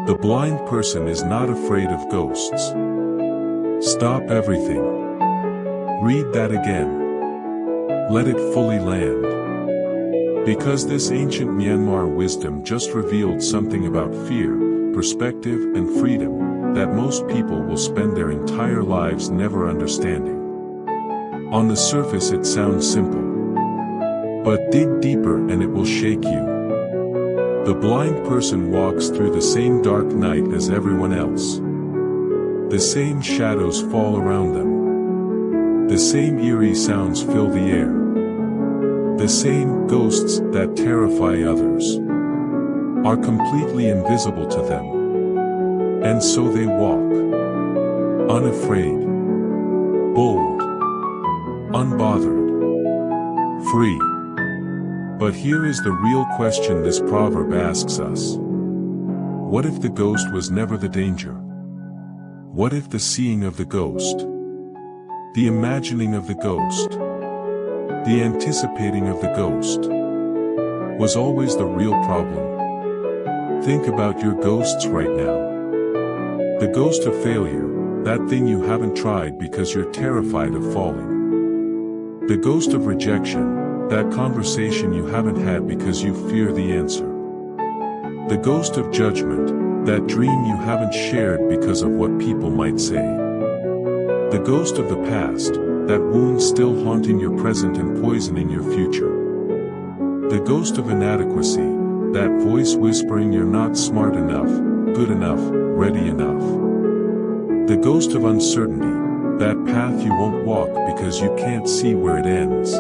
The blind person is not afraid of ghosts. Stop everything. Read that again. Let it fully land. Because this ancient Myanmar wisdom just revealed something about fear, perspective, and freedom that most people will spend their entire lives never understanding. On the surface it sounds simple. But dig deeper and it will shake you. The blind person walks through the same dark night as everyone else. The same shadows fall around them. The same eerie sounds fill the air. The same ghosts that terrify others are completely invisible to them. And so they walk, unafraid, bold, unbothered, free. But here is the real question this proverb asks us. What if the ghost was never the danger? What if the seeing of the ghost, the imagining of the ghost, the anticipating of the ghost, was always the real problem? Think about your ghosts right now. The ghost of failure, that thing you haven't tried because you're terrified of falling. The ghost of rejection, that conversation you haven't had because you fear the answer. The ghost of judgment, that dream you haven't shared because of what people might say. The ghost of the past, that wound still haunting your present and poisoning your future. The ghost of inadequacy, that voice whispering you're not smart enough, good enough, ready enough. The ghost of uncertainty, that path you won't walk because you can't see where it ends.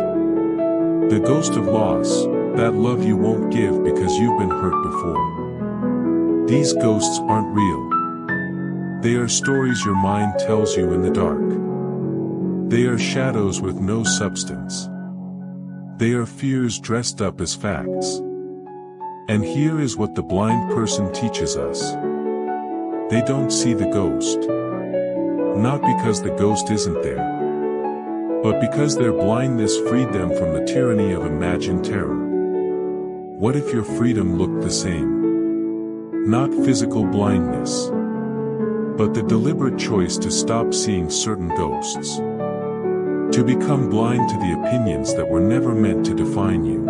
The ghost of loss, that love you won't give because you've been hurt before. These ghosts aren't real. They are stories your mind tells you in the dark. They are shadows with no substance. They are fears dressed up as facts. And here is what the blind person teaches us. They don't see the ghost. Not because the ghost isn't there, but because their blindness freed them from the tyranny of imagined terror. What if your freedom looked the same? Not physical blindness, but the deliberate choice to stop seeing certain ghosts. To become blind to the opinions that were never meant to define you.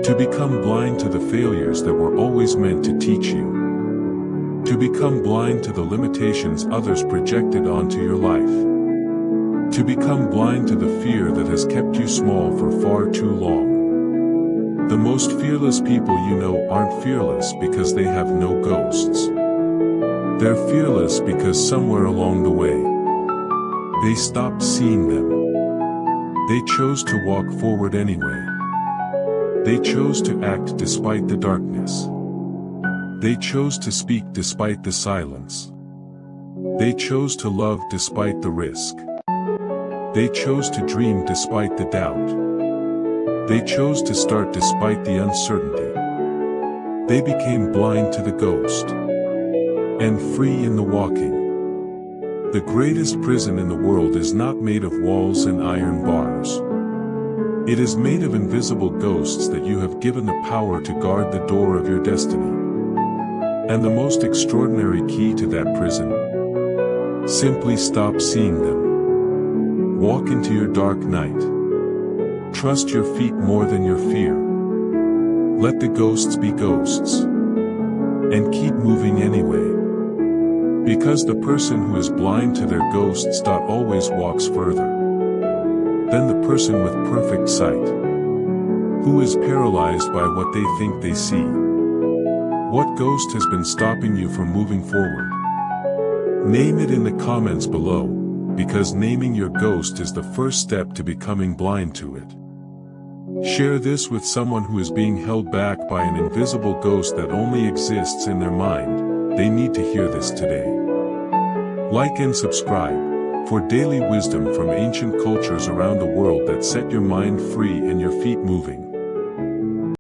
To become blind to the failures that were always meant to teach you. To become blind to the limitations others projected onto your life. To become blind to the fear that has kept you small for far too long. The most fearless people you know aren't fearless because they have no ghosts. They're fearless because somewhere along the way, they stopped seeing them. They chose to walk forward anyway. They chose to act despite the darkness. They chose to speak despite the silence. They chose to love despite the risk. They chose to dream despite the doubt. They chose to start despite the uncertainty. They became blind to the ghost and free in the walking. The greatest prison in the world is not made of walls and iron bars. It is made of invisible ghosts that you have given the power to guard the door of your destiny. And the most extraordinary key to that prison: simply stop seeing them. Walk into your dark night. Trust your feet more than your fear. Let the ghosts be ghosts. And keep moving anyway. Because the person who is blind to their ghosts always walks further than the person with perfect sight, who is paralyzed by what they think they see. What ghost has been stopping you from moving forward? Name it in the comments below, because naming your ghost is the first step to becoming blind to it. Share this with someone who is being held back by an invisible ghost that only exists in their mind. They need to hear this today. Like and subscribe for daily wisdom from ancient cultures around the world that set your mind free and your feet moving.